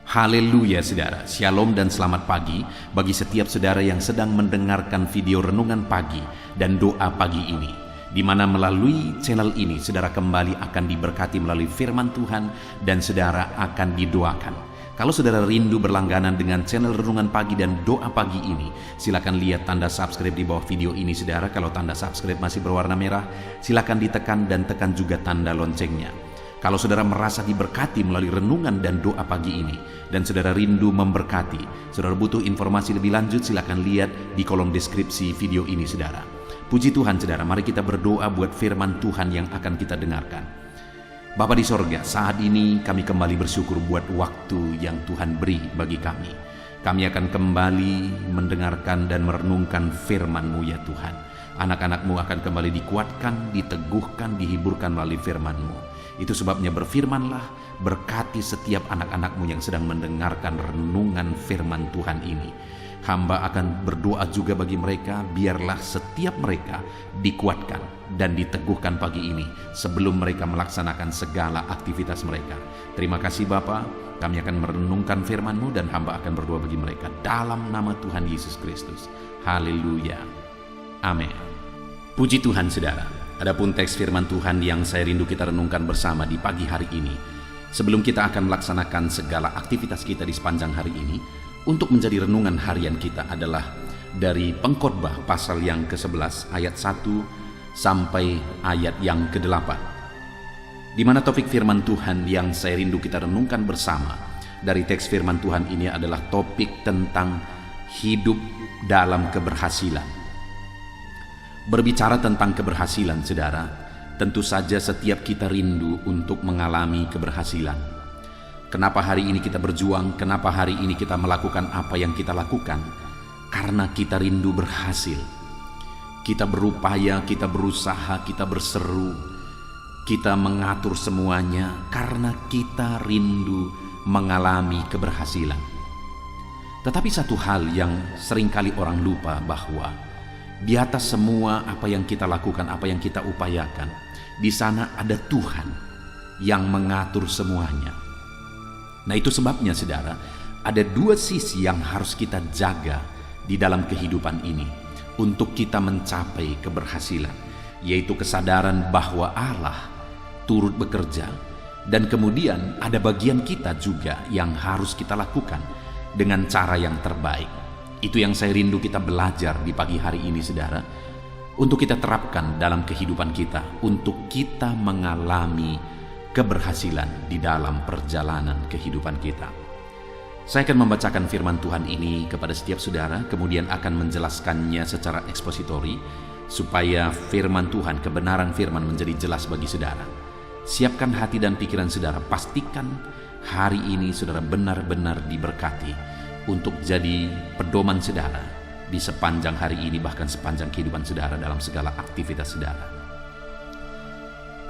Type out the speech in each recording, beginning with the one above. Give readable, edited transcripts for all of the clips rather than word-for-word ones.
Haleluya saudara, shalom dan selamat pagi bagi setiap saudara yang sedang mendengarkan video renungan pagi dan doa pagi ini, di mana melalui channel ini saudara kembali akan diberkati melalui firman Tuhan dan saudara akan didoakan. Kalau saudara rindu berlangganan dengan channel renungan pagi dan doa pagi ini, silakan lihat tanda subscribe di bawah video ini saudara. Kalau tanda subscribe masih berwarna merah, silakan ditekan dan tekan juga tanda loncengnya. Kalau saudara merasa diberkati melalui renungan dan doa pagi ini, dan saudara rindu memberkati, saudara butuh informasi lebih lanjut, silakan lihat di kolom deskripsi video ini saudara. Puji Tuhan saudara, mari kita berdoa buat firman Tuhan yang akan kita dengarkan. Bapa di sorga, saat ini kami kembali bersyukur buat waktu yang Tuhan beri bagi kami. Kami akan kembali mendengarkan dan merenungkan firman-Mu ya Tuhan. Anak-anak-Mu akan kembali dikuatkan, diteguhkan, dihiburkan melalui firman-Mu. Itu sebabnya berfirmanlah, berkati setiap anak-anak-Mu yang sedang mendengarkan renungan firman Tuhan ini. Hamba akan berdoa juga bagi mereka, biarlah setiap mereka dikuatkan dan diteguhkan pagi ini sebelum mereka melaksanakan segala aktivitas mereka. Terima kasih Bapa, kami akan merenungkan firman-Mu dan hamba akan berdoa bagi mereka dalam nama Tuhan Yesus Kristus. Haleluya. Amin. Puji Tuhan saudara. Adapun teks firman Tuhan yang saya rindu kita renungkan bersama di pagi hari ini, sebelum kita akan melaksanakan segala aktivitas kita di sepanjang hari ini, untuk menjadi renungan harian kita adalah dari Pengkhotbah pasal yang ke-11 ayat 1 sampai ayat yang ke-8. Di mana topik firman Tuhan yang saya rindu kita renungkan bersama dari teks firman Tuhan ini adalah topik tentang hidup dalam keberhasilan. Berbicara tentang keberhasilan, saudara, tentu saja setiap kita rindu untuk mengalami keberhasilan. Kenapa hari ini kita berjuang? Kenapa hari ini kita melakukan apa yang kita lakukan? Karena kita rindu berhasil. Kita berupaya, kita berusaha, kita berseru, kita mengatur semuanya karena kita rindu mengalami keberhasilan. Tetapi satu hal yang seringkali orang lupa bahwa di atas semua apa yang kita lakukan, apa yang kita upayakan, di sana ada Tuhan yang mengatur semuanya. Nah itu sebabnya saudara, ada dua sisi yang harus kita jaga di dalam kehidupan ini untuk kita mencapai keberhasilan, yaitu kesadaran bahwa Allah turut bekerja, dan kemudian ada bagian kita juga yang harus kita lakukan dengan cara yang terbaik. Itu yang saya rindu kita belajar di pagi hari ini saudara, untuk kita terapkan dalam kehidupan kita, untuk kita mengalami keberhasilan di dalam perjalanan kehidupan kita. Saya akan membacakan firman Tuhan ini kepada setiap saudara, kemudian akan menjelaskannya secara ekspositori, supaya firman Tuhan, kebenaran firman menjadi jelas bagi saudara. Siapkan hati dan pikiran saudara, pastikan hari ini saudara benar-benar diberkati untuk jadi pedoman saudara di sepanjang hari ini, bahkan sepanjang kehidupan saudara dalam segala aktivitas saudara.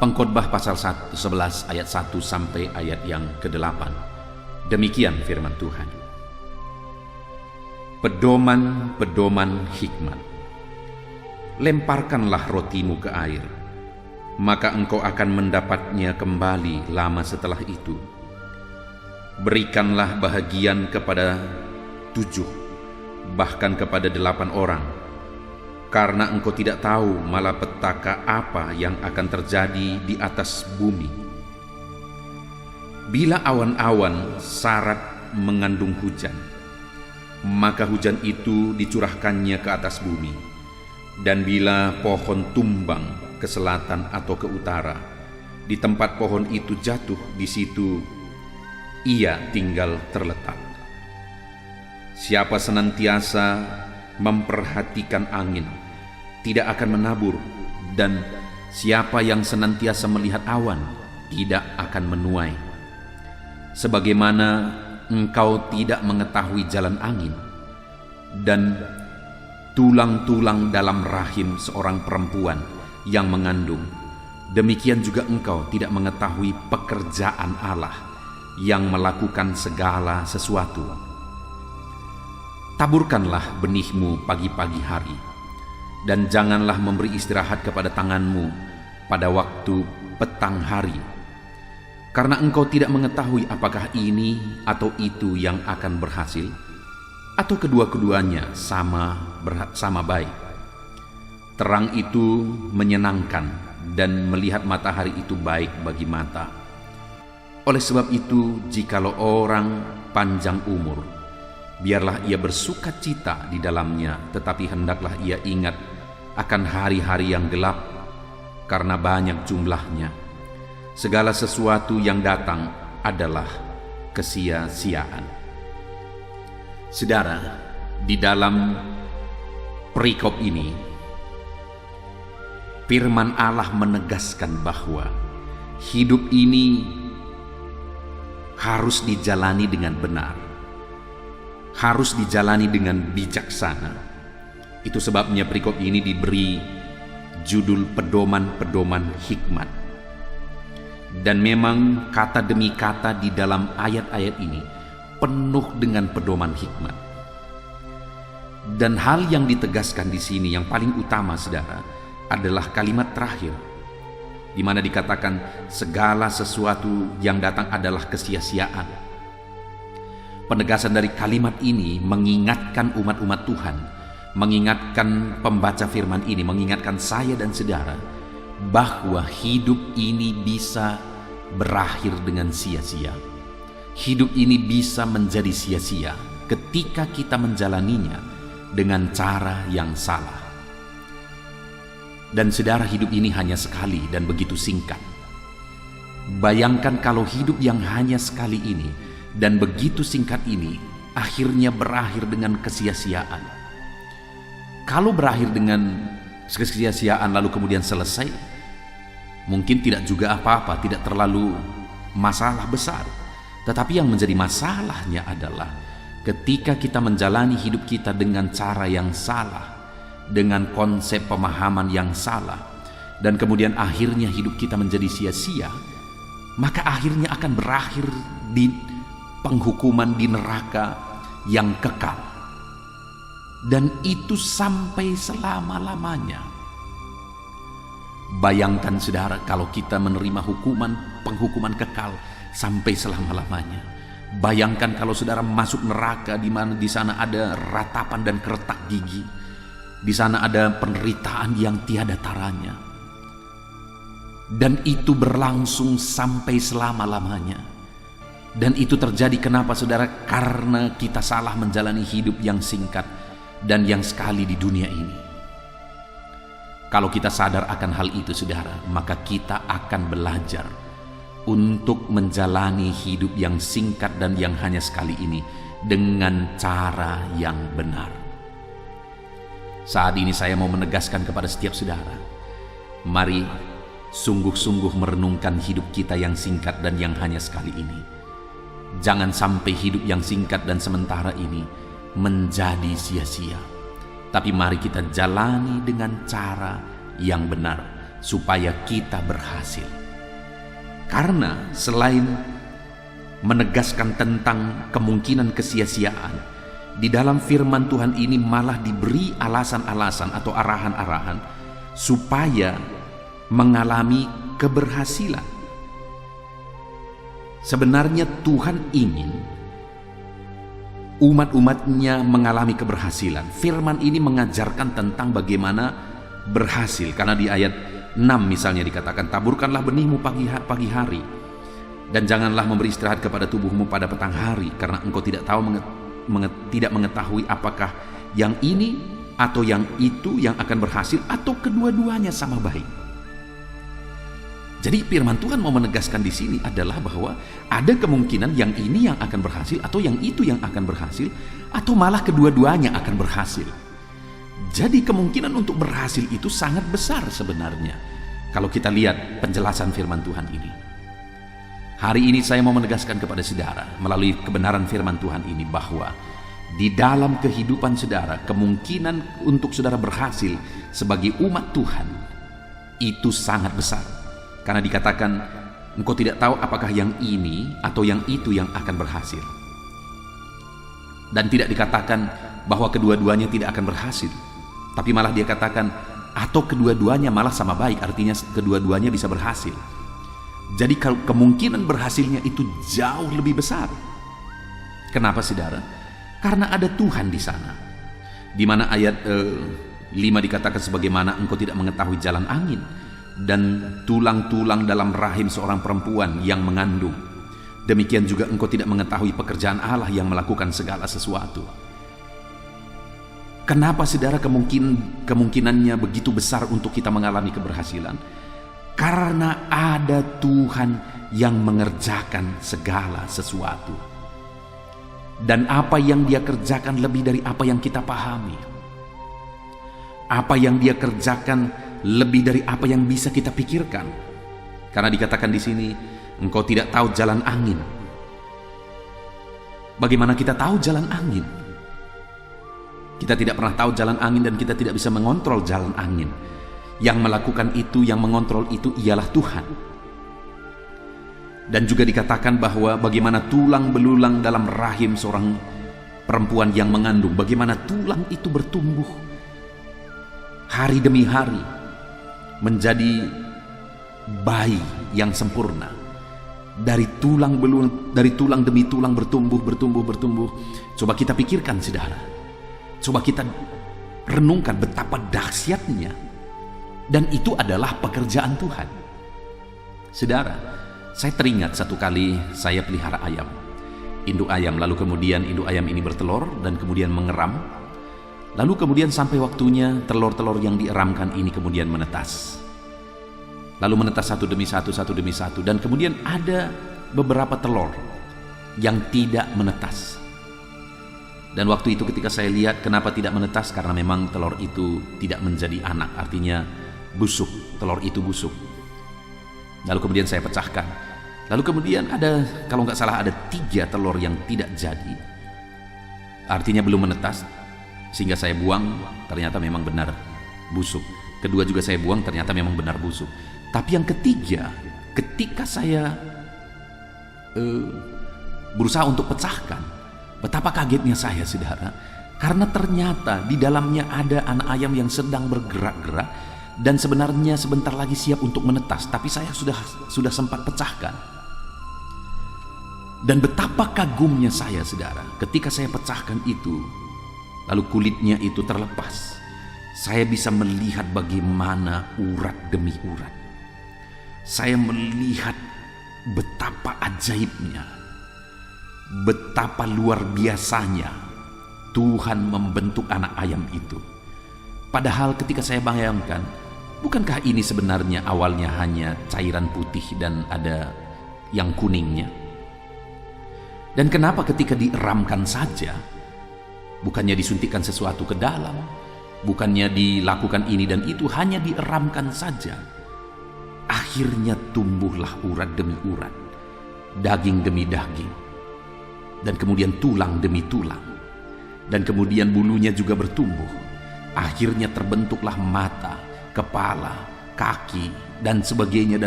Pengkhotbah pasal 11 ayat 1 sampai ayat yang ke-8. Demikian firman Tuhan. Pedoman-pedoman hikmat. Lemparkanlah rotimu ke air, maka engkau akan mendapatnya kembali lama setelah itu. Berikanlah bahagian kepada 7, bahkan kepada 8 orang, karena engkau tidak tahu malapetaka apa yang akan terjadi di atas bumi. Bila awan-awan syarat mengandung hujan, maka hujan itu dicurahkannya ke atas bumi. Dan bila pohon tumbang ke selatan atau ke utara, di tempat pohon itu jatuh, di situ ia tinggal terletak. Siapa senantiasa memperhatikan angin tidak akan menabur, dan siapa yang senantiasa melihat awan tidak akan menuai. Sebagaimana engkau tidak mengetahui jalan angin dan tulang-tulang dalam rahim seorang perempuan yang mengandung, demikian juga engkau tidak mengetahui pekerjaan Allah yang melakukan segala sesuatu. Taburkanlah benihmu pagi-pagi hari, dan janganlah memberi istirahat kepada tanganmu pada waktu petang hari, Karena engkau tidak mengetahui apakah ini atau itu yang akan berhasil, atau kedua-keduanya sama baik. Terang itu menyenangkan dan melihat matahari itu baik bagi mata. Oleh sebab itu, jikalau orang panjang umur, biarlah ia bersuka cita di dalamnya, tetapi hendaklah ia ingat akan hari-hari yang gelap, karena banyak jumlahnya. Segala sesuatu yang datang adalah kesia-siaan. Saudara, di dalam perikop ini, firman Allah menegaskan bahwa hidup ini harus dijalani dengan benar, harus dijalani dengan bijaksana. Itu sebabnya perikop ini diberi judul pedoman-pedoman hikmat. Dan memang kata demi kata di dalam ayat-ayat ini penuh dengan pedoman hikmat. Dan hal yang ditegaskan di sini yang paling utama, saudara, adalah kalimat terakhir, di mana dikatakan segala sesuatu yang datang adalah kesia-siaan. Penegasan dari kalimat ini mengingatkan umat-umat Tuhan, mengingatkan pembaca firman ini, mengingatkan saya dan saudara, bahwa hidup ini bisa berakhir dengan sia-sia. Hidup ini bisa menjadi sia-sia ketika kita menjalaninya dengan cara yang salah. Dan saudara, hidup ini hanya sekali dan begitu singkat. Bayangkan kalau hidup yang hanya sekali ini dan begitu singkat ini akhirnya berakhir dengan kesia-siaan. Kalau berakhir dengan kesia-siaan lalu kemudian selesai, mungkin tidak juga apa-apa, tidak terlalu masalah besar. Tetapi yang menjadi masalahnya adalah ketika kita menjalani hidup kita dengan cara yang salah, dengan konsep pemahaman yang salah, dan kemudian akhirnya hidup kita menjadi sia-sia, maka akhirnya akan berakhir di penghukuman di neraka yang kekal. Dan itu sampai selama-lamanya. Bayangkan saudara, kalau kita menerima penghukuman kekal sampai selama-lamanya. Bayangkan kalau saudara masuk neraka, di mana di sana ada ratapan dan keretak gigi. Di sana ada penderitaan yang tiada taranya. Dan itu berlangsung sampai selama-lamanya. Dan itu terjadi kenapa, saudara? Karena kita salah menjalani hidup yang singkat dan yang sekali di dunia ini. Kalau kita sadar akan hal itu, saudara, maka kita akan belajar untuk menjalani hidup yang singkat dan yang hanya sekali ini dengan cara yang benar. Saat ini saya mau menegaskan kepada setiap saudara, mari sungguh-sungguh merenungkan hidup kita yang singkat dan yang hanya sekali ini. Jangan sampai hidup yang singkat dan sementara ini menjadi sia-sia. Tapi mari kita jalani dengan cara yang benar supaya kita berhasil. Karena selain menegaskan tentang kemungkinan kesia-siaan, di dalam firman Tuhan ini malah diberi alasan-alasan atau arahan-arahan supaya mengalami keberhasilan. Sebenarnya Tuhan ingin umat-umatnya mengalami keberhasilan. Firman ini mengajarkan tentang bagaimana berhasil. Karena di ayat 6 misalnya dikatakan, taburkanlah benihmu pagi hari, dan janganlah memberi istirahat kepada tubuhmu pada petang hari, karena engkau tidak mengetahui apakah yang ini atau yang itu yang akan berhasil, atau kedua-duanya sama baik. Jadi firman Tuhan mau menegaskan di sini adalah bahwa ada kemungkinan yang ini yang akan berhasil, atau yang itu yang akan berhasil, atau malah kedua-duanya akan berhasil. Jadi kemungkinan untuk berhasil itu sangat besar sebenarnya kalau kita lihat penjelasan firman Tuhan ini. Hari ini saya mau menegaskan kepada saudara melalui kebenaran firman Tuhan ini bahwa di dalam kehidupan saudara, kemungkinan untuk saudara berhasil sebagai umat Tuhan itu sangat besar. Karena dikatakan engkau tidak tahu apakah yang ini atau yang itu yang akan berhasil. Dan tidak dikatakan bahwa kedua-duanya tidak akan berhasil, tapi malah dia katakan atau kedua-duanya malah sama baik, artinya kedua-duanya bisa berhasil. Jadi kemungkinan berhasilnya itu jauh lebih besar. Kenapa saudara? Karena ada Tuhan di sana. Di mana ayat 5 dikatakan, sebagaimana engkau tidak mengetahui jalan angin dan tulang-tulang dalam rahim seorang perempuan yang mengandung, demikian juga engkau tidak mengetahui pekerjaan Allah yang melakukan segala sesuatu. Kenapa saudara kemungkinannya begitu besar untuk kita mengalami keberhasilan? Karena ada Tuhan yang mengerjakan segala sesuatu. Dan apa yang Dia kerjakan lebih dari apa yang kita pahami. Apa yang Dia kerjakan lebih dari apa yang bisa kita pikirkan. Karena dikatakan di sini, engkau tidak tahu jalan angin. Bagaimana kita tahu jalan angin? Kita tidak pernah tahu jalan angin dan kita tidak bisa mengontrol jalan angin. Yang melakukan itu, yang mengontrol itu ialah Tuhan. Dan juga dikatakan bahwa bagaimana tulang belulang dalam rahim seorang perempuan yang mengandung, bagaimana tulang itu bertumbuh hari demi hari menjadi bayi yang sempurna. Dari tulang demi tulang bertumbuh. Coba kita pikirkan saudara. Coba kita renungkan betapa dahsyatnya. Dan itu adalah pekerjaan Tuhan. Saudara, saya teringat satu kali saya pelihara ayam, induk ayam. Lalu kemudian induk ayam ini bertelur dan kemudian mengeram. Lalu kemudian sampai waktunya telur-telur yang dieramkan ini kemudian menetas. Lalu menetas satu demi satu. Dan kemudian ada beberapa telur yang tidak menetas. Dan waktu itu ketika saya lihat kenapa tidak menetas, karena memang telur itu tidak menjadi anak, artinya busuk, telur itu busuk. Lalu kemudian saya pecahkan. Lalu kemudian ada, kalau nggak salah ada 3 telur yang tidak jadi, artinya belum menetas, sehingga saya buang, ternyata memang benar busuk. Kedua juga saya buang, ternyata memang benar busuk. Tapi yang ketiga, ketika saya berusaha untuk pecahkan, betapa kagetnya saya saudara, karena ternyata di dalamnya ada anak ayam yang sedang bergerak-gerak dan sebenarnya sebentar lagi siap untuk menetas, tapi saya sudah sempat pecahkan. Dan betapa kagumnya saya saudara, ketika saya pecahkan itu, lalu kulitnya itu terlepas, saya bisa melihat bagaimana urat demi urat. Saya melihat betapa ajaibnya, betapa luar biasanya Tuhan membentuk anak ayam itu. Padahal ketika saya bayangkan, bukankah ini sebenarnya awalnya hanya cairan putih dan ada yang kuningnya? Dan kenapa ketika dieramkan saja, bukannya disuntikkan sesuatu ke dalam, bukannya dilakukan ini dan itu, hanya dieramkan saja, akhirnya tumbuhlah urat demi urat, daging demi daging, dan kemudian tulang demi tulang, dan kemudian bulunya juga bertumbuh. Akhirnya terbentuklah mata, kepala, kaki, dan sebagainya.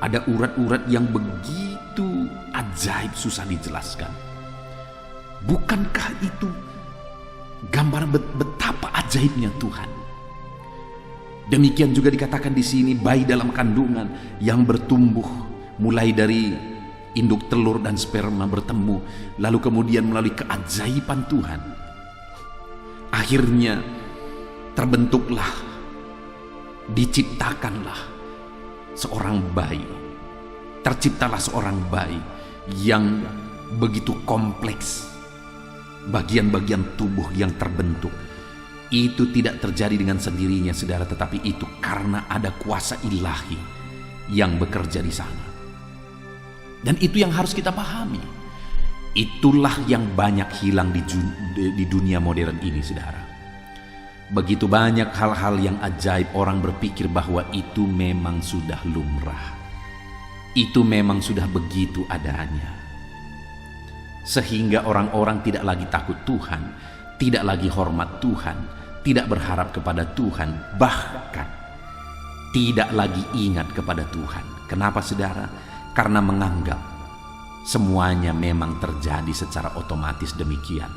Ada urat-urat yang begitu ajaib, susah dijelaskan. Bukankah itu gambar betapa ajaibnya Tuhan? Demikian juga dikatakan di sini, bayi dalam kandungan yang bertumbuh mulai dari induk telur dan sperma bertemu, lalu kemudian melalui keajaiban Tuhan, akhirnya terbentuklah, diciptakanlah seorang bayi. Terciptalah seorang bayi yang begitu kompleks, bagian-bagian tubuh yang terbentuk. Itu tidak terjadi dengan sendirinya saudara, tetapi itu karena ada kuasa ilahi yang bekerja di sana. Dan itu yang harus kita pahami. Itulah yang banyak hilang di dunia modern ini saudara. Begitu banyak hal-hal yang ajaib, orang berpikir bahwa itu memang sudah lumrah, itu memang sudah begitu adanya, sehingga orang-orang tidak lagi takut Tuhan, tidak lagi hormat Tuhan, tidak berharap kepada Tuhan, bahkan tidak lagi ingat kepada Tuhan. Kenapa saudara? Karena menganggap semuanya memang terjadi secara otomatis demikian.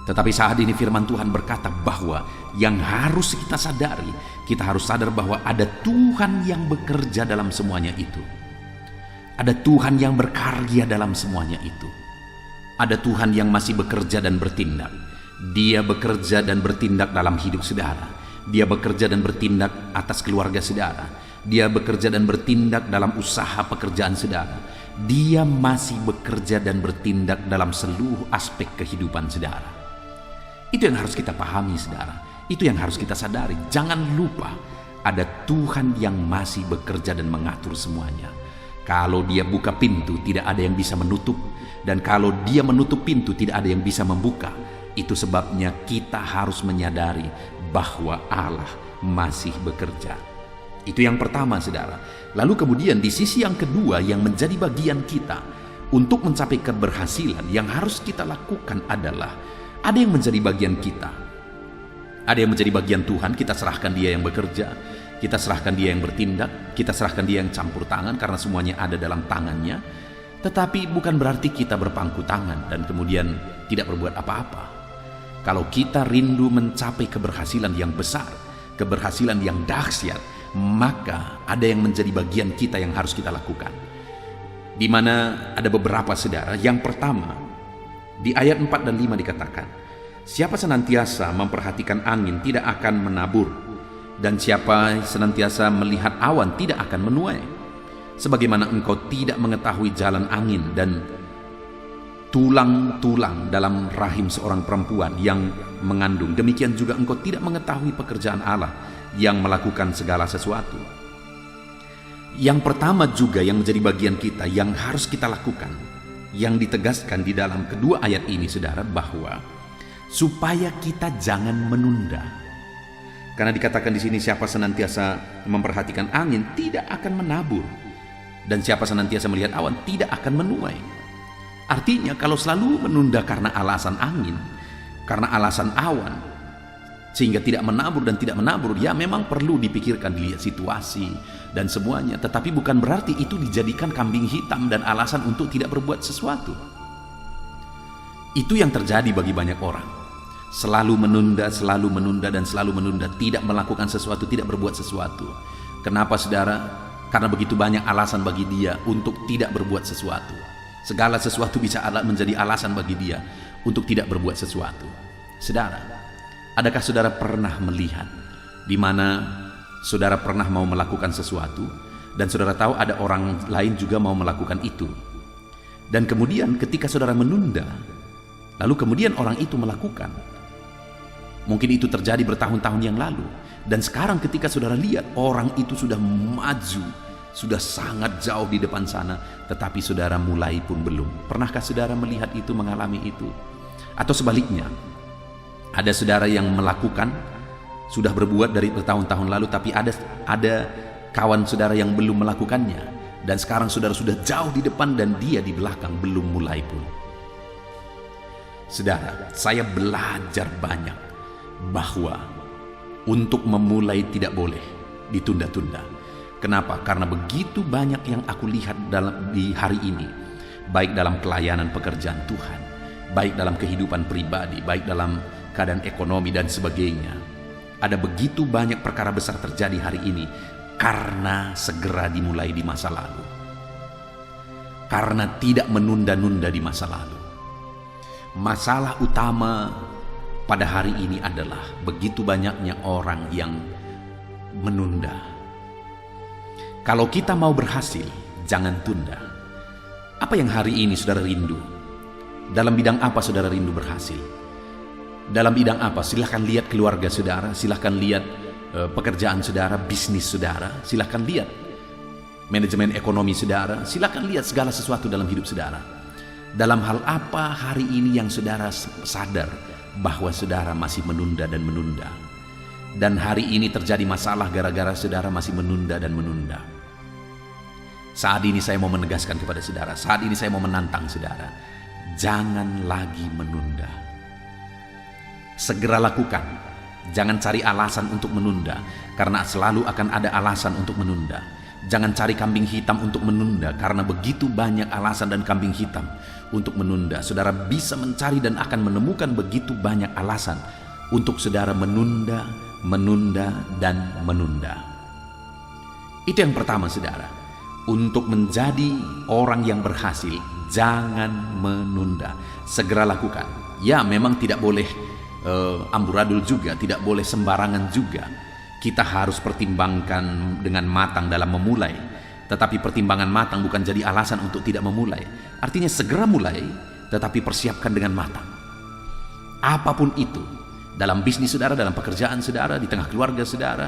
Tetapi saat ini firman Tuhan berkata bahwa yang harus kita sadari, kita harus sadar bahwa ada Tuhan yang bekerja dalam semuanya itu. Ada Tuhan yang berkarya dalam semuanya itu. Ada Tuhan yang masih bekerja dan bertindak. Dia bekerja dan bertindak dalam hidup saudara. Dia bekerja dan bertindak atas keluarga saudara. Dia bekerja dan bertindak dalam usaha pekerjaan saudara. Dia masih bekerja dan bertindak dalam seluruh aspek kehidupan saudara. Itu yang harus kita pahami, saudara. Itu yang harus kita sadari. Jangan lupa, ada Tuhan yang masih bekerja dan mengatur semuanya. Kalau Dia buka pintu, tidak ada yang bisa menutup. Dan kalau Dia menutup pintu, tidak ada yang bisa membuka. Itu sebabnya kita harus menyadari bahwa Allah masih bekerja. Itu yang pertama, saudara. Lalu kemudian di sisi yang kedua yang menjadi bagian kita untuk mencapai keberhasilan, yang harus kita lakukan adalah ada yang menjadi bagian kita. Ada yang menjadi bagian Tuhan, kita serahkan Dia yang bekerja. Kita serahkan Dia yang bertindak. Kita serahkan Dia yang campur tangan karena semuanya ada dalam tangannya. Tetapi bukan berarti kita berpangku tangan dan kemudian tidak berbuat apa-apa. Kalau kita rindu mencapai keberhasilan yang besar, keberhasilan yang dahsyat, maka ada yang menjadi bagian kita yang harus kita lakukan. Di mana ada beberapa, saudara. Yang pertama, di ayat 4 dan 5 dikatakan, siapa senantiasa memperhatikan angin tidak akan menabur, dan siapa senantiasa melihat awan tidak akan menuai. Sebagaimana engkau tidak mengetahui jalan angin dan tulang-tulang dalam rahim seorang perempuan yang mengandung, demikian juga engkau tidak mengetahui pekerjaan Allah yang melakukan segala sesuatu. Yang pertama juga yang menjadi bagian kita yang harus kita lakukan, yang ditegaskan di dalam kedua ayat ini, saudara, bahwa supaya kita jangan menunda. Karena dikatakan di sini, siapa senantiasa memperhatikan angin tidak akan menabur, dan siapa senantiasa melihat awan tidak akan menuai. Artinya kalau selalu menunda karena alasan angin, karena alasan awan, sehingga tidak menabur dan tidak menabur, ya memang perlu dipikirkan, dilihat situasi dan semuanya. Tetapi bukan berarti itu dijadikan kambing hitam dan alasan untuk tidak berbuat sesuatu. Itu yang terjadi bagi banyak orang. Selalu menunda dan selalu menunda, tidak melakukan sesuatu, tidak berbuat sesuatu. Kenapa, saudara? Karena begitu banyak alasan bagi dia untuk tidak berbuat sesuatu. Segala sesuatu bisa menjadi alasan bagi dia untuk tidak berbuat sesuatu. Saudara, adakah saudara pernah melihat di mana saudara pernah mau melakukan sesuatu dan saudara tahu ada orang lain juga mau melakukan itu, dan kemudian ketika saudara menunda, lalu kemudian orang itu melakukan, mungkin itu terjadi bertahun-tahun yang lalu, dan sekarang ketika saudara lihat orang itu sudah maju, sudah sangat jauh di depan sana, tetapi saudara mulai pun belum. Pernahkah saudara melihat itu, mengalami itu? Atau sebaliknya, ada saudara yang melakukan, sudah berbuat dari bertahun-tahun lalu, tapi ada kawan saudara yang belum melakukannya, dan sekarang saudara sudah jauh di depan dan dia di belakang belum mulai pun. Saudara, saya belajar banyak bahwa untuk memulai tidak boleh ditunda-tunda. Kenapa? Karena begitu banyak yang aku lihat di hari ini, baik dalam pelayanan pekerjaan Tuhan, baik dalam kehidupan pribadi, baik dalam keadaan ekonomi dan sebagainya. Ada begitu banyak perkara besar terjadi hari ini karena segera dimulai di masa lalu, karena tidak menunda-nunda di masa lalu. Masalah utama pada hari ini adalah begitu banyaknya orang yang menunda. Kalau kita mau berhasil, jangan tunda. Apa yang hari ini saudara rindu? Dalam bidang apa saudara rindu berhasil? Dalam bidang apa? Silahkan lihat keluarga saudara, silahkan lihat pekerjaan saudara, bisnis saudara, silahkan lihat manajemen ekonomi saudara, silahkan lihat segala sesuatu dalam hidup saudara. Dalam hal apa hari ini yang saudara sadar bahwa saudara masih menunda dan menunda? Dan hari ini terjadi masalah gara-gara saudara masih menunda dan menunda. Saat ini saya mau menegaskan kepada saudara, saat ini saya mau menantang saudara, jangan lagi menunda. Segera lakukan. Jangan cari alasan untuk menunda, karena selalu akan ada alasan untuk menunda. Jangan cari kambing hitam untuk menunda, karena begitu banyak alasan dan kambing hitam untuk menunda. Saudara bisa mencari dan akan menemukan begitu banyak alasan untuk saudara menunda, menunda, dan menunda. Itu yang pertama, saudara. Untuk menjadi orang yang berhasil, jangan menunda. Segera lakukan. Ya, memang tidak boleh amburadul juga, tidak boleh sembarangan juga. Kita harus pertimbangkan dengan matang dalam memulai. Tetapi pertimbangan matang bukan jadi alasan untuk tidak memulai. Artinya segera mulai, tetapi persiapkan dengan matang. Apapun itu, dalam bisnis saudara, dalam pekerjaan saudara, di tengah keluarga saudara,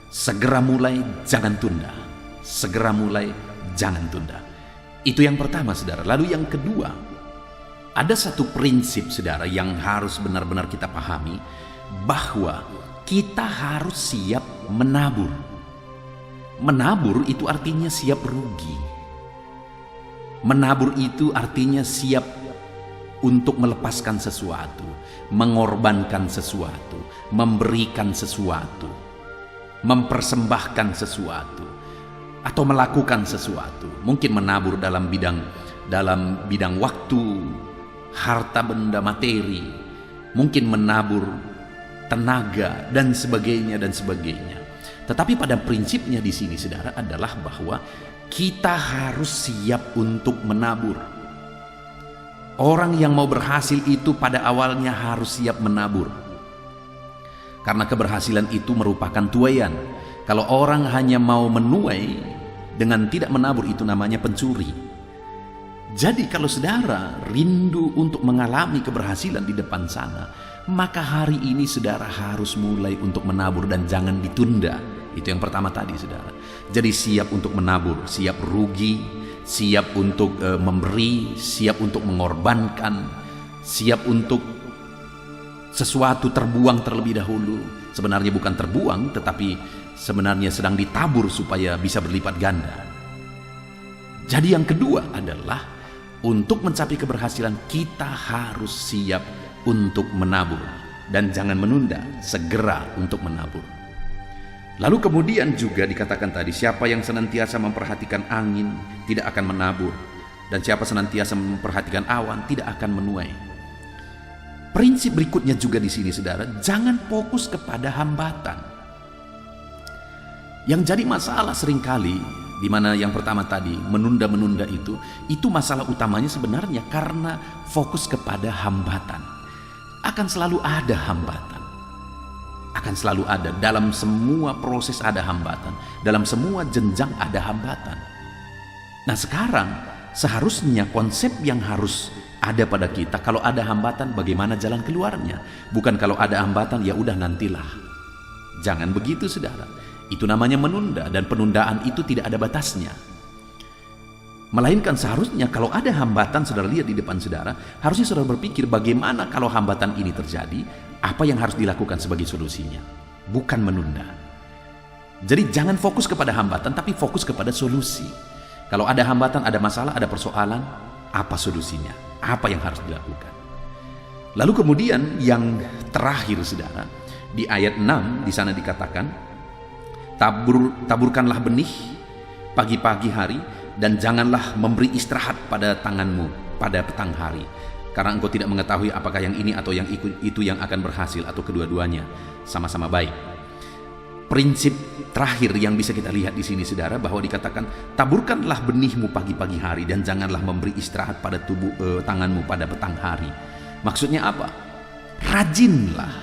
segera mulai, jangan tunda. Segera mulai, jangan tunda. Itu yang pertama, saudara. Lalu yang kedua, ada satu prinsip, saudara, yang harus benar-benar kita pahami, bahwa kita harus siap menabur. Menabur itu artinya siap rugi. Menabur itu artinya siap untuk melepaskan sesuatu, mengorbankan sesuatu, memberikan sesuatu, mempersembahkan sesuatu, atau melakukan sesuatu. Mungkin menabur dalam bidang waktu, harta benda materi, mungkin menabur tenaga dan sebagainya dan sebagainya. Tetapi pada prinsipnya di sini, saudara, adalah bahwa kita harus siap untuk menabur. Orang yang mau berhasil itu pada awalnya harus siap menabur. Karena keberhasilan itu merupakan tuaian. Kalau orang hanya mau menuai dengan tidak menabur, itu namanya pencuri. Jadi kalau saudara rindu untuk mengalami keberhasilan di depan sana, maka hari ini saudara harus mulai untuk menabur dan jangan ditunda. Itu yang pertama tadi, saudara. Jadi siap untuk menabur, siap rugi, siap untuk memberi, siap untuk mengorbankan, siap untuk sesuatu terbuang terlebih dahulu. Sebenarnya bukan terbuang, tetapi sebenarnya sedang ditabur supaya bisa berlipat ganda. Jadi yang kedua adalah untuk mencapai keberhasilan kita harus siap untuk menabur dan jangan menunda, segera untuk menabur. Lalu kemudian juga dikatakan tadi, siapa yang senantiasa memperhatikan angin tidak akan menabur, dan siapa senantiasa memperhatikan awan tidak akan menuai. Prinsip berikutnya juga di sini, saudara, jangan fokus kepada hambatan. Yang jadi masalah seringkali, di mana yang pertama tadi menunda-menunda itu masalah utamanya sebenarnya karena fokus kepada hambatan. Akan selalu ada hambatan. Akan selalu ada. Dalam semua proses ada hambatan. Dalam semua jenjang ada hambatan. Nah sekarang seharusnya konsep yang harus ada pada kita, kalau ada hambatan bagaimana jalan keluarnya. Bukan kalau ada hambatan ya udah nantilah. Jangan begitu, saudara. Itu namanya menunda, dan penundaan itu tidak ada batasnya. Melainkan seharusnya kalau ada hambatan, saudara lihat di depan saudara, harusnya saudara berpikir bagaimana kalau hambatan ini terjadi, apa yang harus dilakukan sebagai solusinya, bukan menunda. Jadi jangan fokus kepada hambatan, tapi fokus kepada solusi. Kalau ada hambatan, ada masalah, ada persoalan, apa solusinya? Apa yang harus dilakukan? Lalu kemudian yang terakhir, saudara, di ayat 6 di sana dikatakan, taburkanlah benih pagi-pagi hari, dan janganlah memberi istirahat pada tanganmu pada petang hari, karena engkau tidak mengetahui apakah yang ini atau yang itu yang akan berhasil, atau kedua-duanya sama-sama baik. Prinsip terakhir yang bisa kita lihat di sini, saudara, bahwa dikatakan taburkanlah benihmu pagi-pagi hari dan janganlah memberi istirahat pada tanganmu pada petang hari. Maksudnya apa? Rajinlah,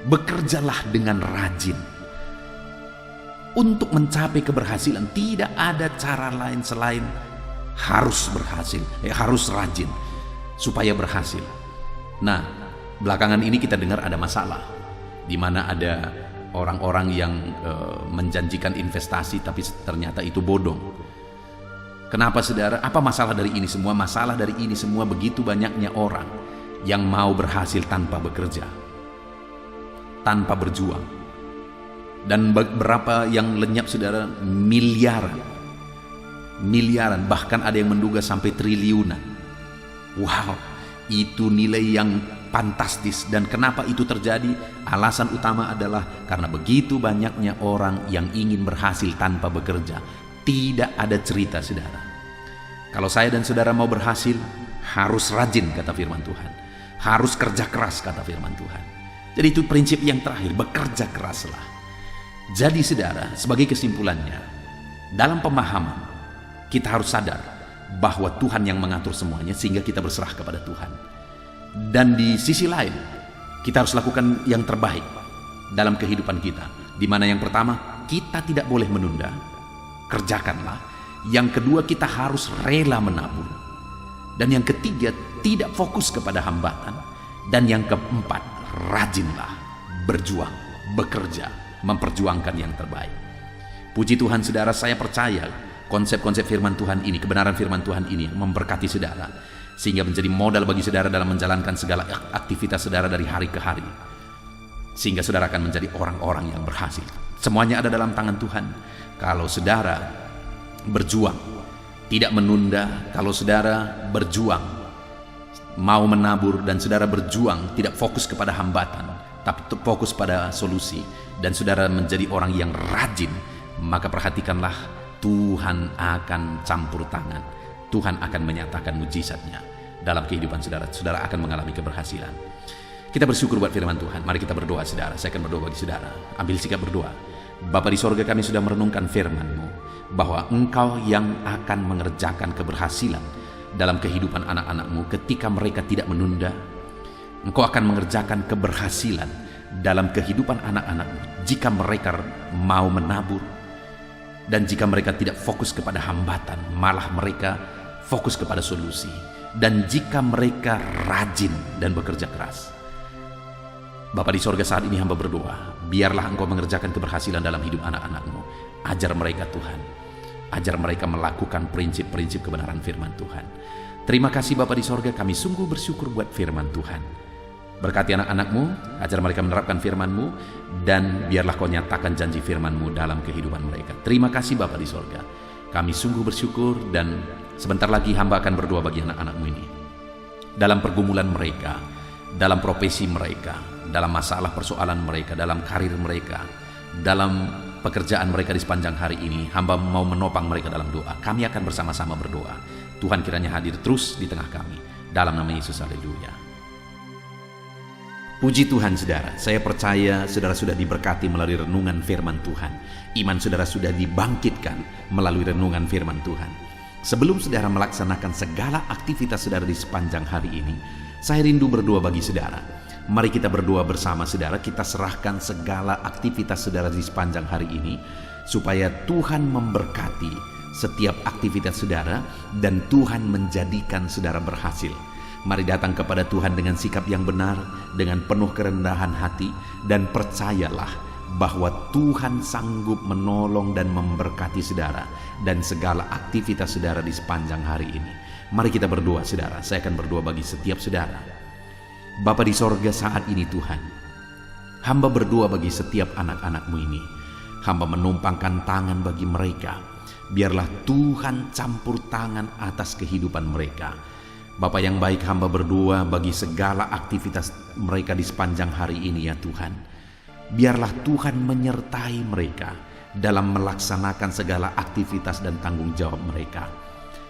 bekerjalah dengan rajin untuk mencapai keberhasilan. Tidak ada cara lain selain harus berhasil, harus rajin supaya berhasil. Nah, belakangan ini kita dengar ada masalah, di mana ada orang-orang yang menjanjikan investasi tapi ternyata itu bodong. Kenapa, saudara? Apa masalah dari ini semua? Masalah dari ini semua begitu banyaknya orang yang mau berhasil tanpa bekerja, tanpa berjuang. Dan berapa yang lenyap, saudara? Miliaran, bahkan ada yang menduga sampai triliunan. Wow, Itu nilai yang fantastis. Dan kenapa itu terjadi? Alasan utama adalah karena begitu banyaknya orang yang ingin berhasil tanpa bekerja. Tidak ada cerita, saudara. Kalau saya dan saudara mau berhasil, harus rajin, kata firman Tuhan. Harus kerja keras, kata firman Tuhan. Jadi itu prinsip yang terakhir, bekerja keraslah. Jadi saudara, sebagai kesimpulannya, dalam pemahaman, kita harus sadar bahwa Tuhan yang mengatur semuanya sehingga kita berserah kepada Tuhan. Dan di sisi lain, kita harus lakukan yang terbaik dalam kehidupan kita. Di mana yang pertama, kita tidak boleh menunda, kerjakanlah. Yang kedua, kita harus rela menabur. Dan yang ketiga, tidak fokus kepada hambatan. Dan yang keempat, rajinlah berjuang, bekerja, memperjuangkan yang terbaik. Puji Tuhan, saudara, saya percaya konsep-konsep firman Tuhan ini, kebenaran firman Tuhan ini memberkati saudara, sehingga menjadi modal bagi saudara dalam menjalankan segala aktivitas saudara dari hari ke hari, sehingga saudara akan menjadi orang-orang yang berhasil. Semuanya ada dalam tangan Tuhan. Kalau saudara berjuang, tidak menunda, kalau saudara berjuang, mau menabur, dan saudara berjuang tidak fokus kepada hambatan, tapi fokus pada solusi, dan saudara menjadi orang yang rajin, maka perhatikanlah, Tuhan akan campur tangan. Tuhan akan menyatakan mujizatnya dalam kehidupan saudara. Saudara akan mengalami keberhasilan. Kita bersyukur buat firman Tuhan. Mari kita berdoa, saudara. Saya akan berdoa bagi saudara. Ambil sikap berdoa. Bapa di sorga, kami sudah merenungkan firman-Mu, bahwa Engkau yang akan mengerjakan keberhasilan dalam kehidupan anak-anak-Mu ketika mereka tidak menunda. Engkau akan mengerjakan keberhasilan dalam kehidupan anak-anak-Mu jika mereka mau menabur, dan jika mereka tidak fokus kepada hambatan, malah mereka fokus kepada solusi. Dan jika mereka rajin dan bekerja keras. Bapa di sorga, saat ini hamba berdoa, biarlah Engkau mengerjakan keberhasilan dalam hidup anak-anak-Mu. Ajar mereka, Tuhan. Ajar mereka melakukan prinsip-prinsip kebenaran firman Tuhan. Terima kasih Bapa di sorga, kami sungguh bersyukur buat firman Tuhan. Berkati anak-anak-Mu, ajar mereka menerapkan firman-Mu, dan biarlah Kau nyatakan janji firman-Mu dalam kehidupan mereka. Terima kasih Bapa di sorga. Kami sungguh bersyukur, dan sebentar lagi hamba akan berdoa bagi anak-anak-Mu ini. Dalam pergumulan mereka, dalam profesi mereka, dalam masalah persoalan mereka, dalam karir mereka, dalam pekerjaan mereka di sepanjang hari ini, hamba mau menopang mereka dalam doa. Kami akan bersama-sama berdoa. Tuhan kiranya hadir terus di tengah kami. Dalam nama Yesus, haleluya. Puji Tuhan, saudara. Saya percaya saudara sudah diberkati melalui renungan firman Tuhan. Iman saudara sudah dibangkitkan melalui renungan firman Tuhan. Sebelum saudara melaksanakan segala aktivitas saudara di sepanjang hari ini, saya rindu berdoa bagi saudara. Mari kita berdoa bersama, saudara. Kita serahkan segala aktivitas saudara di sepanjang hari ini, supaya Tuhan memberkati setiap aktivitas saudara, dan Tuhan menjadikan saudara berhasil. Mari datang kepada Tuhan dengan sikap yang benar, dengan penuh kerendahan hati, dan percayalah bahwa Tuhan sanggup menolong dan memberkati saudara dan segala aktivitas saudara di sepanjang hari ini. Mari kita berdoa, saudara. Saya akan berdoa bagi setiap saudara. Bapa di sorga, saat ini Tuhan, hamba berdoa bagi setiap anak-anak-Mu ini. Hamba menumpangkan tangan bagi mereka. Biarlah Tuhan campur tangan atas kehidupan mereka. Bapa yang baik, hamba berdoa bagi segala aktivitas mereka di sepanjang hari ini, ya Tuhan. Biarlah Tuhan menyertai mereka dalam melaksanakan segala aktivitas dan tanggung jawab mereka.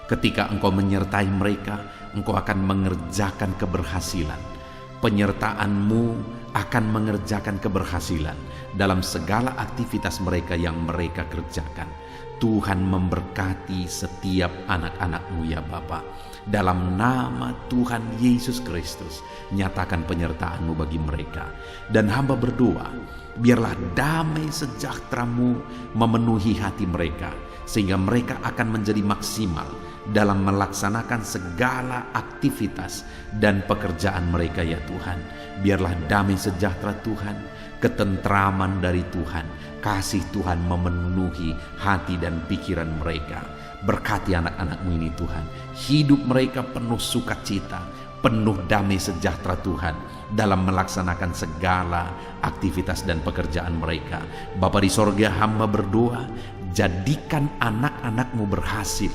Ketika Engkau menyertai mereka, Engkau akan mengerjakan keberhasilan. Penyertaan-Mu akan mengerjakan keberhasilan dalam segala aktivitas mereka yang mereka kerjakan. Tuhan memberkati setiap anak-anak-Mu, ya Bapa. Dalam nama Tuhan Yesus Kristus, nyatakan penyertaan-Mu bagi mereka. Dan hamba berdoa, biarlah damai sejahtera-Mu memenuhi hati mereka, sehingga mereka akan menjadi maksimal dalam melaksanakan segala aktivitas dan pekerjaan mereka, ya Tuhan. Biarlah damai sejahtera Tuhan, ketentraman dari Tuhan, kasih Tuhan memenuhi hati dan pikiran mereka. Berkati anak-anak-Mu ini Tuhan. Hidup mereka penuh sukacita, penuh damai sejahtera Tuhan dalam melaksanakan segala aktivitas dan pekerjaan mereka. Bapa di sorga, hamba berdoa, jadikan anak-anak-Mu berhasil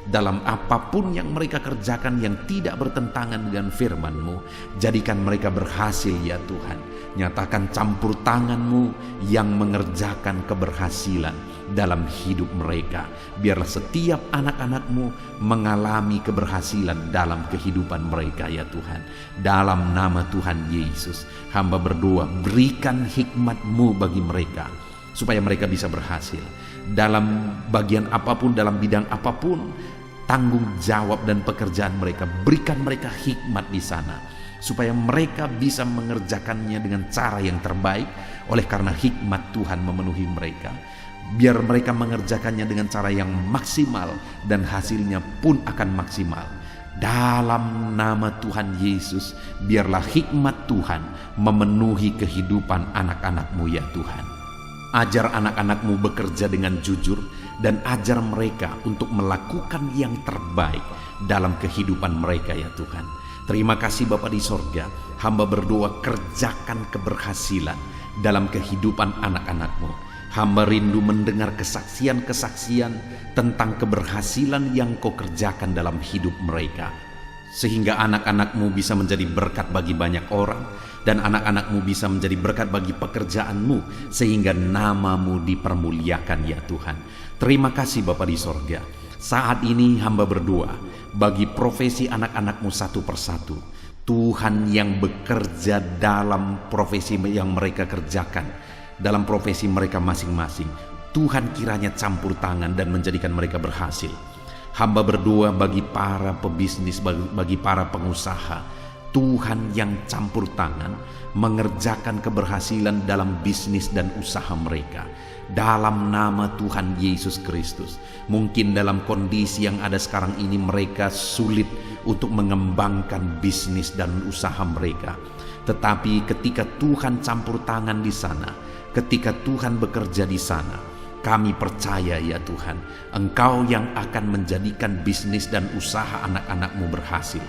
dalam apapun yang mereka kerjakan yang tidak bertentangan dengan firman-Mu. Jadikan mereka berhasil ya Tuhan. Nyatakan campur tangan-Mu yang mengerjakan keberhasilan dalam hidup mereka. Biarlah setiap anak-anak-Mu mengalami keberhasilan dalam kehidupan mereka ya Tuhan. Dalam nama Tuhan Yesus, hamba berdoa, berikan hikmat-Mu bagi mereka, supaya mereka bisa berhasil dalam bagian apapun, dalam bidang apapun, tanggung jawab dan pekerjaan mereka. Berikan mereka hikmat di sana, supaya mereka bisa mengerjakannya dengan cara yang terbaik. Oleh karena hikmat Tuhan memenuhi mereka, biar mereka mengerjakannya dengan cara yang maksimal, dan hasilnya pun akan maksimal. Dalam nama Tuhan Yesus, biarlah hikmat Tuhan memenuhi kehidupan anak-anak-Mu ya Tuhan. Ajar anak-anak-Mu bekerja dengan jujur, dan ajar mereka untuk melakukan yang terbaik dalam kehidupan mereka ya Tuhan. Terima kasih Bapa di sorga, hamba berdoa kerjakan keberhasilan dalam kehidupan anak-anak-Mu. Hamba rindu mendengar kesaksian-kesaksian tentang keberhasilan yang Kau kerjakan dalam hidup mereka, sehingga anak-anak-Mu bisa menjadi berkat bagi banyak orang, dan anak-anak-Mu bisa menjadi berkat bagi pekerjaan-Mu, sehingga nama-Mu dipermuliakan ya Tuhan. Terima kasih Bapa di sorga. Saat ini hamba berdoa bagi profesi anak-anak-Mu satu persatu. Tuhan yang bekerja dalam profesi yang mereka kerjakan, dalam profesi mereka masing-masing, Tuhan kiranya campur tangan dan menjadikan mereka berhasil. Hamba berdoa bagi para pebisnis, bagi para pengusaha, Tuhan yang campur tangan mengerjakan keberhasilan dalam bisnis dan usaha mereka. Dalam nama Tuhan Yesus Kristus. Mungkin dalam kondisi yang ada sekarang ini mereka sulit untuk mengembangkan bisnis dan usaha mereka. Tetapi ketika Tuhan campur tangan di sana, ketika Tuhan bekerja di sana, kami percaya ya Tuhan, Engkau yang akan menjadikan bisnis dan usaha anak-anak-Mu berhasil.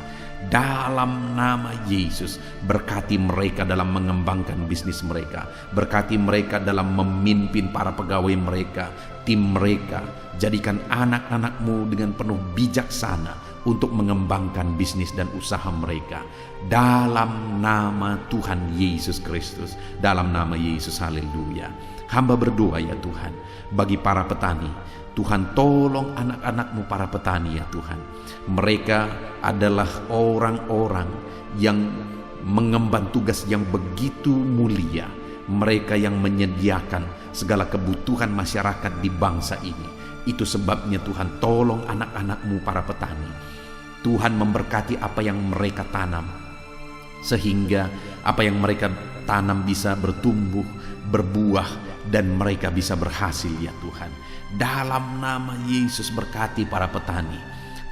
Dalam nama Yesus, berkati mereka dalam mengembangkan bisnis mereka, berkati mereka dalam memimpin para pegawai mereka, tim mereka. Jadikan anak-anak-Mu dengan penuh bijaksana untuk mengembangkan bisnis dan usaha mereka. Dalam nama Tuhan Yesus Kristus, dalam nama Yesus, haleluya. Hamba berdoa ya Tuhan, bagi para petani, Tuhan tolong anak-anak-Mu para petani ya Tuhan. Mereka adalah orang-orang yang mengemban tugas yang begitu mulia. Mereka yang menyediakan segala kebutuhan masyarakat di bangsa ini. Itu sebabnya Tuhan tolong anak-anak-Mu para petani. Tuhan memberkati apa yang mereka tanam, sehingga apa yang mereka tanam bisa bertumbuh, berbuah, dan mereka bisa berhasil ya Tuhan. Dalam nama Yesus, berkati para petani.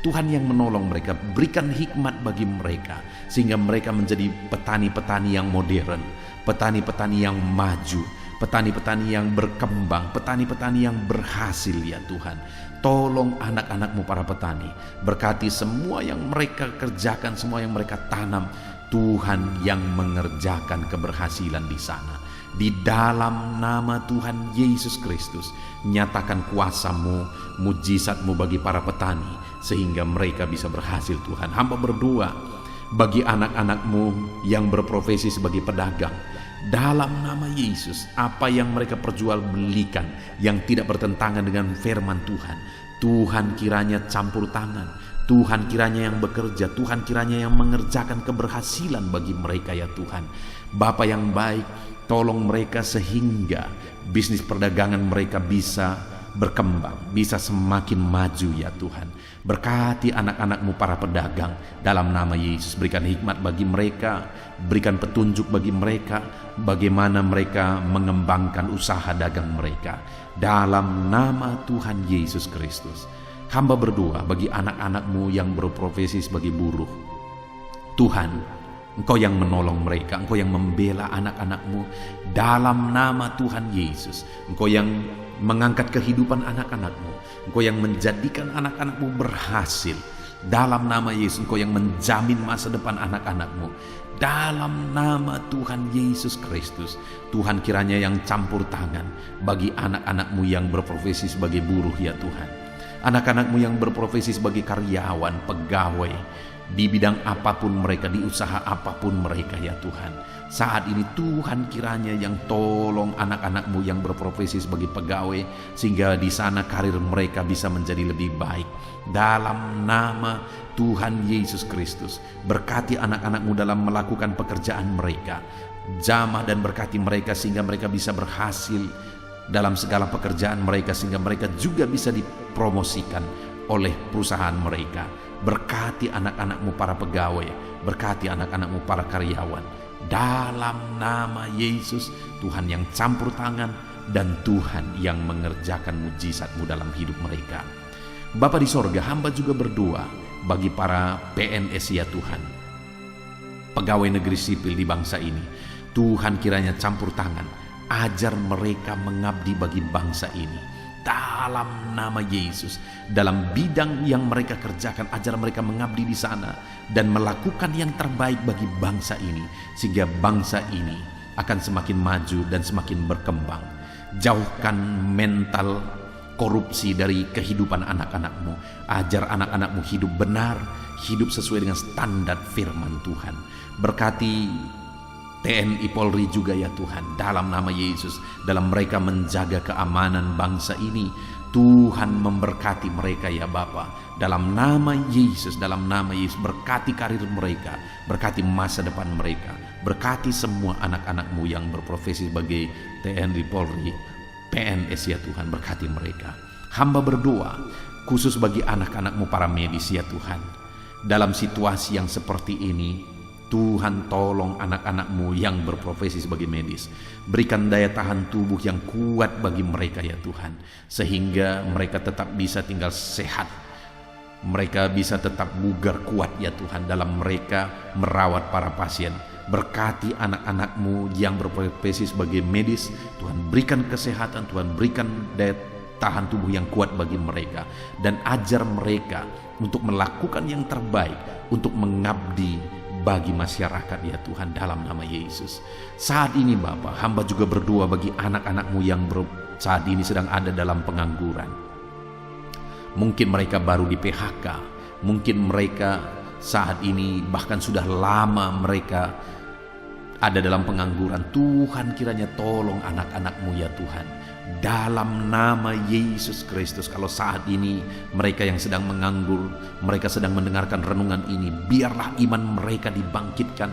Tuhan yang menolong mereka, berikan hikmat bagi mereka, sehingga mereka menjadi petani-petani yang modern, petani-petani yang maju, petani-petani yang berkembang, petani-petani yang berhasil ya Tuhan. Tolong anak-anak-Mu para petani, berkati semua yang mereka kerjakan, semua yang mereka tanam. Tuhan yang mengerjakan keberhasilan di sana. Di dalam nama Tuhan Yesus Kristus, nyatakan kuasa-Mu, mujizat-Mu bagi para petani, sehingga mereka bisa berhasil Tuhan. Hamba berdoa bagi anak-anak-Mu yang berprofesi sebagai pedagang. Dalam nama Yesus, apa yang mereka perjualbelikan yang tidak bertentangan dengan firman Tuhan, Tuhan kiranya campur tangan, Tuhan kiranya yang bekerja, Tuhan kiranya yang mengerjakan keberhasilan bagi mereka ya Tuhan. Bapa yang baik, tolong mereka sehingga bisnis perdagangan mereka bisa berkembang, bisa semakin maju ya Tuhan. Berkati anak-anak-Mu para pedagang dalam nama Yesus. Berikan hikmat bagi mereka, berikan petunjuk bagi mereka, bagaimana mereka mengembangkan usaha dagang mereka. Dalam nama Tuhan Yesus Kristus. Hamba berdoa bagi anak-anak-Mu yang berprofesi sebagai buruh. Tuhan, Engkau yang menolong mereka, Engkau yang membela anak-anak-Mu. Dalam nama Tuhan Yesus, Engkau yang mengangkat kehidupan anak-anak-Mu, Engkau yang menjadikan anak-anak-Mu berhasil. Dalam nama Yesus, Engkau yang menjamin masa depan anak-anak-Mu. Dalam nama Tuhan Yesus Kristus, Tuhan kiranya yang campur tangan bagi anak-anak-Mu yang berprofesi sebagai buruh ya Tuhan. Anak-anak-Mu yang berprofesi sebagai karyawan, pegawai, di bidang apapun mereka, di usaha apapun mereka ya Tuhan. Saat ini Tuhan kiranya yang tolong anak-anak-Mu yang berprofesi sebagai pegawai, sehingga di sana karir mereka bisa menjadi lebih baik. Dalam nama Tuhan Yesus Kristus, berkati anak-anak-Mu dalam melakukan pekerjaan mereka. Jamah dan berkati mereka sehingga mereka bisa berhasil dalam segala pekerjaan mereka, sehingga mereka juga bisa dipromosikan oleh perusahaan mereka. Berkati anak-anak-Mu para pegawai, berkati anak-anak-Mu para karyawan. Dalam nama Yesus, Tuhan yang campur tangan dan Tuhan yang mengerjakan mujizat-Mu dalam hidup mereka. Bapa di sorga, hamba juga berdoa bagi para PNS ya Tuhan, pegawai negeri sipil di bangsa ini. Tuhan kiranya campur tangan, ajar mereka mengabdi bagi bangsa ini. Dalam nama Yesus, dalam bidang yang mereka kerjakan, ajar mereka mengabdi di sana dan melakukan yang terbaik bagi bangsa ini, sehingga bangsa ini akan semakin maju dan semakin berkembang. Jauhkan mental korupsi dari kehidupan anak-anak-Mu. Ajar anak-anak-Mu hidup benar, hidup sesuai dengan standar firman Tuhan. Berkati TNI Polri juga ya Tuhan, dalam nama Yesus, dalam mereka menjaga keamanan bangsa ini. Tuhan memberkati mereka ya Bapa, dalam nama Yesus, dalam nama Yesus. Berkati karir mereka, berkati masa depan mereka, berkati semua anak-anak-Mu yang berprofesi sebagai TNI Polri, PNS ya Tuhan, berkati mereka. Hamba berdoa khusus bagi anak-anak-Mu para medis ya Tuhan. Dalam situasi yang seperti ini, Tuhan tolong anak-anak-Mu yang berprofesi sebagai medis. Berikan daya tahan tubuh yang kuat bagi mereka ya Tuhan, sehingga mereka tetap bisa tinggal sehat. Mereka bisa tetap bugar kuat ya Tuhan dalam mereka merawat para pasien. Berkati anak-anak-Mu yang berprofesi sebagai medis. Tuhan berikan kesehatan, Tuhan berikan daya tahan tubuh yang kuat bagi mereka. Dan ajar mereka untuk melakukan yang terbaik, untuk mengabdi bagi masyarakat ya Tuhan, dalam nama Yesus. Saat ini Bapa, hamba juga berdoa bagi anak-anak-Mu yang saat ini sedang ada dalam pengangguran. Mungkin mereka baru di PHK, mungkin mereka saat ini bahkan sudah lama mereka ada dalam pengangguran. Tuhan kiranya tolong anak-anak-Mu ya Tuhan, dalam nama Yesus Kristus. Kalau saat ini mereka yang sedang menganggur, mereka sedang mendengarkan renungan ini, biarlah iman mereka dibangkitkan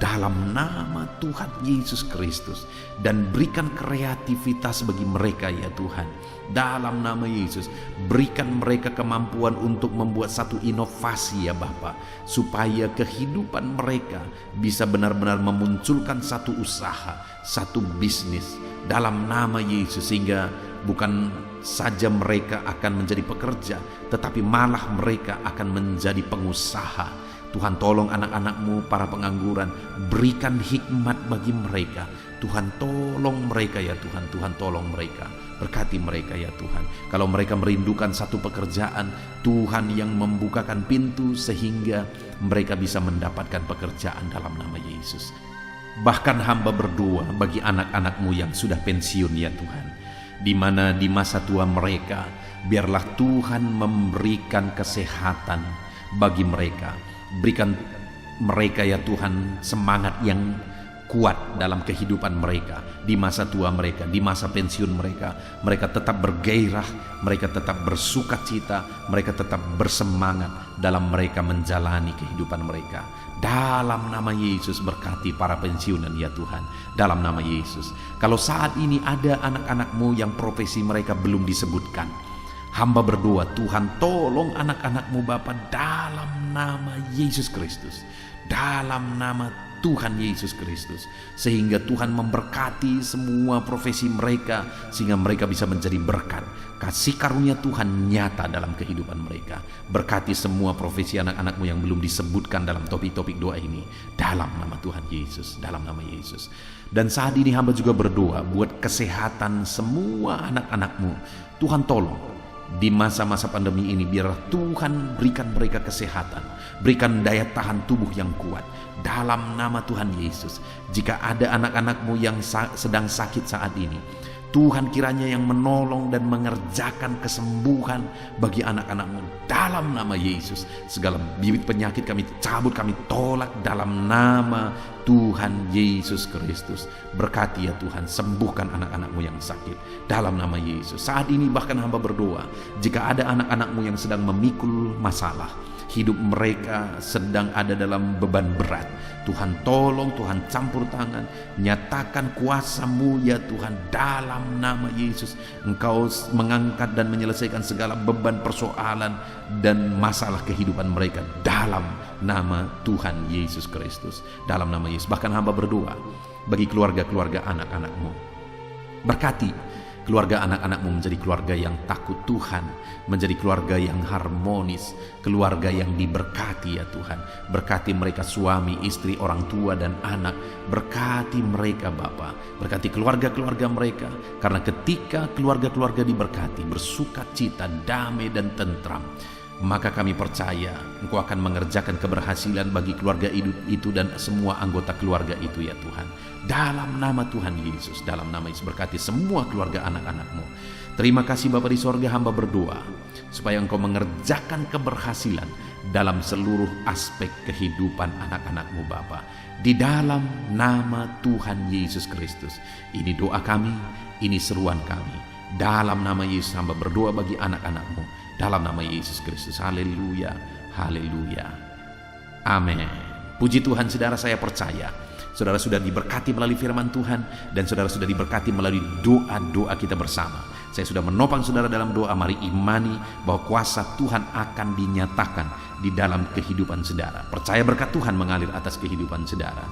dalam nama Tuhan Yesus Kristus. Dan berikan kreativitas bagi mereka ya Tuhan, dalam nama Yesus. Berikan mereka kemampuan untuk membuat satu inovasi ya Bapa, supaya kehidupan mereka bisa benar-benar memunculkan satu usaha, satu bisnis dalam nama Yesus, sehingga bukan saja mereka akan menjadi pekerja, tetapi malah mereka akan menjadi pengusaha. Tuhan tolong anak-anak-Mu para pengangguran, berikan hikmat bagi mereka. Tuhan tolong mereka ya Tuhan, Tuhan tolong mereka, berkati mereka ya Tuhan. Kalau mereka merindukan satu pekerjaan, Tuhan yang membukakan pintu sehingga mereka bisa mendapatkan pekerjaan dalam nama Yesus. Bahkan hamba berdoa bagi anak-anak-Mu yang sudah pensiun ya Tuhan, di mana di masa tua mereka, biarlah Tuhan memberikan kesehatan bagi mereka. Berikan mereka ya Tuhan semangat yang kuat dalam kehidupan mereka, di masa tua mereka, di masa pensiun mereka. Mereka tetap bergairah, mereka tetap bersukacita, mereka tetap bersemangat dalam mereka menjalani kehidupan mereka. Dalam nama Yesus, berkati para pensiunan ya Tuhan, dalam nama Yesus. Kalau saat ini ada anak-anak-Mu yang profesi mereka belum disebutkan, hamba berdoa Tuhan tolong anak-anak-Mu Bapa, dalam nama Yesus Kristus, dalam nama Tuhan Yesus Kristus, sehingga Tuhan memberkati semua profesi mereka, sehingga mereka bisa menjadi berkat. Kasih karunia Tuhan nyata dalam kehidupan mereka. Berkati semua profesi anak-anak-Mu yang belum disebutkan dalam topik-topik doa ini, dalam nama Tuhan Yesus, dalam nama Yesus. Dan saat ini hamba juga berdoa buat kesehatan semua anak-anak-Mu. Tuhan tolong di masa-masa pandemi ini, biar Tuhan berikan mereka kesehatan, berikan daya tahan tubuh yang kuat dalam nama Tuhan Yesus. Jika ada anak-anak-Mu yang sedang sakit saat ini, Tuhan kiranya yang menolong dan mengerjakan kesembuhan bagi anak-anak-Mu dalam nama Yesus. Segala bibit penyakit kami cabut, kami tolak dalam nama Tuhan Yesus Kristus. Berkati ya Tuhan, sembuhkan anak-anak-Mu yang sakit dalam nama Yesus. Saat ini bahkan hamba berdoa, jika ada anak-anak-Mu yang sedang memikul masalah, hidup mereka sedang ada dalam beban berat, Tuhan tolong, Tuhan campur tangan, nyatakan kuasa-Mu ya Tuhan dalam nama Yesus. Engkau mengangkat dan menyelesaikan segala beban persoalan dan masalah kehidupan mereka dalam nama Tuhan Yesus Kristus, dalam nama Yesus. Bahkan hamba berdoa bagi keluarga-keluarga anak-anak-Mu, berkati keluarga anak-anak-Mu menjadi keluarga yang takut Tuhan, menjadi keluarga yang harmonis, keluarga yang diberkati ya Tuhan. Berkati mereka suami, istri, orang tua, dan anak. Berkati mereka Bapa, berkati keluarga-keluarga mereka. Karena ketika keluarga-keluarga diberkati, bersuka cita, damai dan tentram, maka kami percaya Engkau akan mengerjakan keberhasilan bagi keluarga itu dan semua anggota keluarga itu ya Tuhan. Dalam nama Tuhan Yesus, dalam nama Yesus, berkati semua keluarga anak-anak-Mu. Terima kasih Bapa di sorga, hamba berdoa supaya Engkau mengerjakan keberhasilan dalam seluruh aspek kehidupan anak-anak-Mu Bapa. Di dalam nama Tuhan Yesus Kristus. Ini doa kami, ini seruan kami. Dalam nama Yesus hamba berdoa bagi anak-anak-Mu. Dalam nama Yesus Kristus. Haleluya, haleluya, amin. Puji Tuhan saudara, saya percaya saudara sudah diberkati melalui firman Tuhan, dan saudara sudah diberkati melalui doa-doa kita bersama. Saya sudah menopang saudara dalam doa. Mari imani bahwa kuasa Tuhan akan dinyatakan di dalam kehidupan saudara. Percaya berkat Tuhan mengalir atas kehidupan saudara.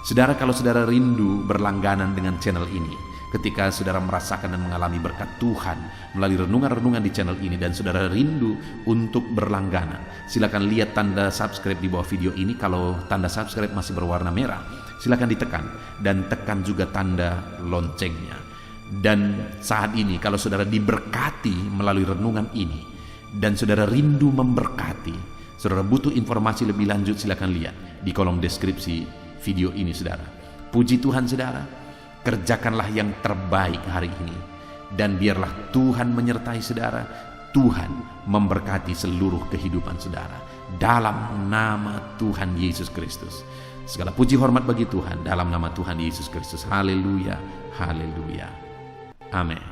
Saudara, kalau saudara rindu berlangganan dengan channel ini, ketika saudara merasakan dan mengalami berkat Tuhan melalui renungan-renungan di channel ini, dan saudara rindu untuk berlangganan, silakan lihat tanda subscribe di bawah video ini. Kalau tanda subscribe masih berwarna merah, silakan ditekan, dan tekan juga tanda loncengnya. Dan saat ini kalau saudara diberkati melalui renungan ini dan saudara rindu memberkati, saudara butuh informasi lebih lanjut, silakan lihat di kolom deskripsi video ini saudara. Puji Tuhan saudara, kerjakanlah yang terbaik hari ini, dan biarlah Tuhan menyertai saudara. Tuhan memberkati seluruh kehidupan saudara dalam nama Tuhan Yesus Kristus. Segala puji hormat bagi Tuhan dalam nama Tuhan Yesus Kristus. Haleluya, haleluya, amin.